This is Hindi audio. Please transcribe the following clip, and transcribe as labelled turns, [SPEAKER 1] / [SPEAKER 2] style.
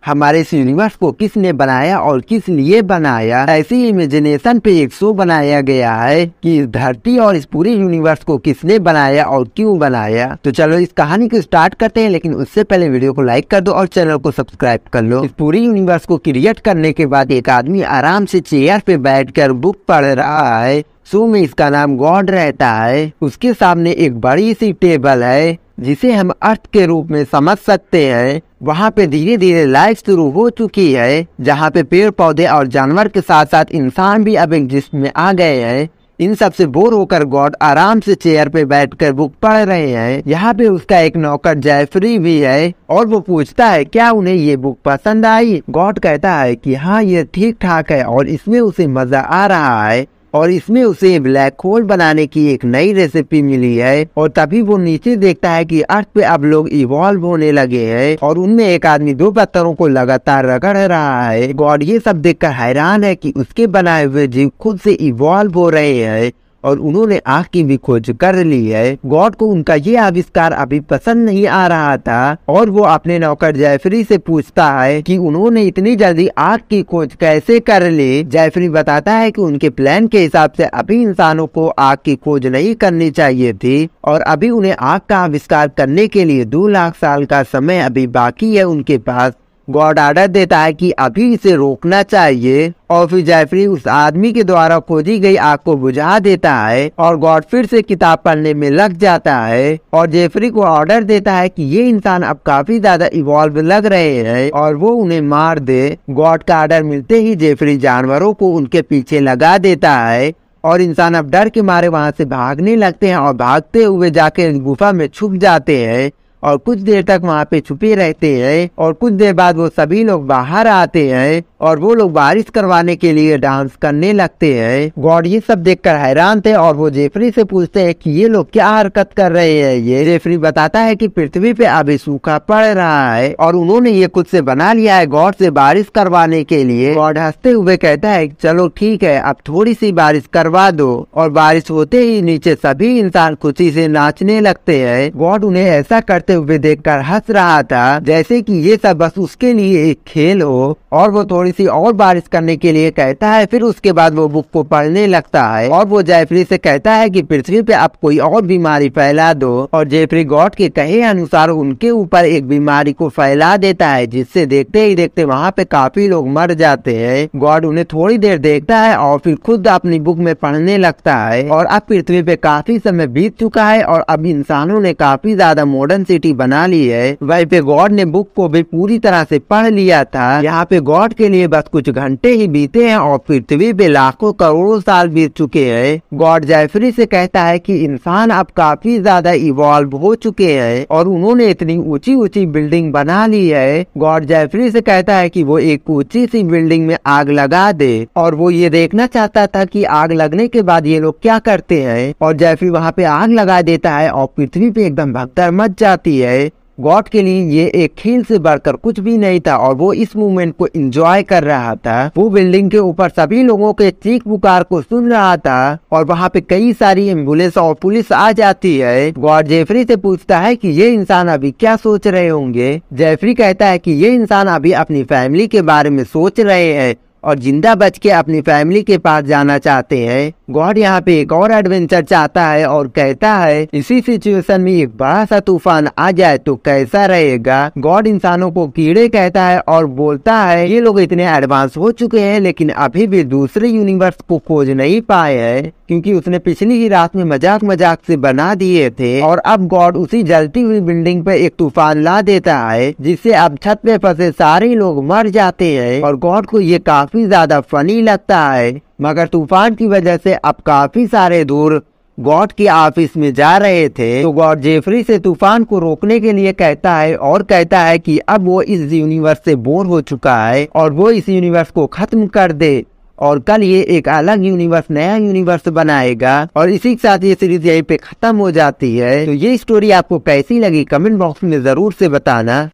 [SPEAKER 1] हमारे इस यूनिवर्स को किसने बनाया और किस लिए बनाया। ऐसी इमेजिनेशन पे एक शो बनाया गया है कि इस धरती और इस पूरे यूनिवर्स को किसने बनाया और क्यों बनाया। तो चलो इस कहानी को स्टार्ट करते हैं, लेकिन उससे पहले वीडियो को लाइक कर दो और चैनल को सब्सक्राइब कर लो। इस पूरे यूनिवर्स को क्रिएट करने के बाद एक आदमी आराम से चेयर पे बैठकर बुक पढ़ रहा है। शो में इसका नाम गॉड रहता है। उसके सामने एक बड़ी सी टेबल है जिसे हम अर्थ के रूप में समझ सकते हैं। वहाँ पे धीरे धीरे लाइफ शुरू हो चुकी है, जहाँ पे पेड़ पौधे और जानवर के साथ साथ इंसान भी अब एग्जिस्ट में आ गए हैं। इन सब से बोर होकर गॉड आराम से चेयर पे बैठकर बुक पढ़ रहे हैं। यहाँ पे उसका एक नौकर जेफरी भी है और वो पूछता है क्या उन्हें ये बुक पसंद आई। गॉड कहता है कि हाँ ये ठीक ठाक है और इसमें उसे मजा आ रहा है और इसमें उसे ब्लैक होल बनाने की एक नई रेसिपी मिली है। और तभी वो नीचे देखता है कि अर्थ पे अब लोग इवॉल्व होने लगे हैं और उनमें एक आदमी दो पत्थरों को लगातार रगड़ रहा है। गॉड ये सब देखकर हैरान है कि उसके बनाए हुए जीव खुद से इवॉल्व हो रहे हैं और उन्होंने आग की भी खोज कर ली है। गॉड को उनका ये आविष्कार अभी पसंद नहीं आ रहा था और वो अपने नौकर जेफरी से पूछता है कि उन्होंने इतनी जल्दी आग की खोज कैसे कर ली। जेफरी बताता है कि उनके प्लान के हिसाब से अभी इंसानों को आग की खोज नहीं करनी चाहिए थी और अभी उन्हें आग का आविष्कार करने के लिए 2 लाख साल का समय अभी बाकी है उनके पास। गॉड ऑर्डर देता है कि अभी इसे रोकना चाहिए और फिर जेफरी उस आदमी के द्वारा खोजी गई आग को बुझा देता है और गॉड फिर से किताब पढ़ने में लग जाता है और जेफरी को ऑर्डर देता है कि ये इंसान अब काफी ज्यादा इवॉल्व लग रहे हैं और वो उन्हें मार दे। गॉड का ऑर्डर मिलते ही जेफरी जानवरों को उनके पीछे लगा देता है और इंसान अब डर के मारे वहाँ से भागने लगते हैं और भागते हुए जाके गुफा में छुप जाते हैं और कुछ देर तक वहाँ पे छुपे रहते हैं और कुछ देर बाद वो सभी लोग बाहर आते हैं और वो लोग बारिश करवाने के लिए डांस करने लगते हैं। गॉड ये सब देखकर हैरान थे और वो जेफरी से पूछते हैं कि ये लोग क्या हरकत कर रहे हैं। ये जेफरी बताता है कि पृथ्वी पे अभी सूखा पड़ रहा है और उन्होंने ये खुद से बना लिया है गॉड से बारिश करवाने के लिए। गॉड हंसते हुए कहता है चलो ठीक है अब थोड़ी सी बारिश करवा दो और बारिश होते ही नीचे सभी इंसान खुशी से नाचने लगते हैं। गॉड उन्हें ऐसा करते हुए देखकर हंस रहा था जैसे कि ये सब बस उसके लिए एक खेल हो और वो थोड़ी सी और बारिश करने के लिए कहता है। फिर उसके बाद वो बुक को पढ़ने लगता है और वो जेफरी से कहता है कि पृथ्वी पे अब कोई और बीमारी फैला दो और जेफरी गॉड के कहे अनुसार उनके ऊपर एक बीमारी को फैला देता है जिससे देखते ही देखते वहाँ पे काफी लोग मर जाते हैं। गॉड उन्हें थोड़ी देर देखता है और फिर खुद अपनी बुक में पढ़ने लगता है और अब पृथ्वी पे काफी समय बीत चुका है और अब इंसानों ने काफी ज्यादा मॉडर्न सिटी बना ली है। वहीं पे गॉड ने बुक को भी पूरी तरह से पढ़ लिया था। यहाँ पे गॉड के लिए बस कुछ घंटे ही बीते हैं और पृथ्वी पे लाखों करोड़ों साल बीत चुके हैं। गॉड जेफरी से कहता है कि इंसान अब काफी ज्यादा इवॉल्व हो चुके हैं और उन्होंने इतनी ऊंची ऊंची बिल्डिंग बना ली है। गॉड जेफरी से कहता है कि वो एक ऊंची सी बिल्डिंग में आग लगा दे और वो ये देखना चाहता था कि आग लगने के बाद ये लोग क्या करते हैं और जेफरी वहाँ पे आग लगा देता है और पृथ्वी पे एकदम भगदड़ मच जाती है। गॉड के लिए ये एक खेल से बढ़कर कुछ भी नहीं था और वो इस मूवमेंट को एंजॉय कर रहा था। वो बिल्डिंग के ऊपर सभी लोगों के चीख पुकार को सुन रहा था और वहाँ पे कई सारी एम्बुलेंस और पुलिस आ जाती है। गॉड जेफरी से पूछता है कि ये इंसान अभी क्या सोच रहे होंगे। जेफरी कहता है कि ये इंसान अभी अपनी फैमिली के बारे में सोच रहे हैं और जिंदा बच के अपनी फैमिली के पास जाना चाहते हैं। गॉड यहाँ पे एक और एडवेंचर चाहता है और कहता है इसी सिचुएशन में एक बड़ा सा तूफान आ जाए तो कैसा रहेगा। गॉड इंसानों को कीड़े कहता है और बोलता है ये लोग इतने एडवांस हो चुके हैं लेकिन अभी भी दूसरे यूनिवर्स को खोज नहीं पाए हैं क्योंकि उसने पिछली ही रात में मजाक मजाक से बना दिए थे। और अब गॉड उसी जलती हुई बिल्डिंग पे एक तूफान ला देता है जिससे अब छत पे फंसे सारे लोग मर जाते हैं और गॉड को ये काफी ज्यादा फनी लगता है। मगर तूफान की वजह से अब काफी सारे दूर गॉड के ऑफिस में जा रहे थे तो गॉड जेफरी से तूफान को रोकने के लिए कहता है और कहता है कि अब वो इस यूनिवर्स से बोर हो चुका है और वो इस यूनिवर्स को खत्म कर दे और कल ये एक अलग यूनिवर्स नया यूनिवर्स बनाएगा। और इसी के साथ ये सीरीज यहीं पे खत्म हो जाती है। तो ये स्टोरी आपको कैसी लगी कमेंट बॉक्स में जरूर से बताना।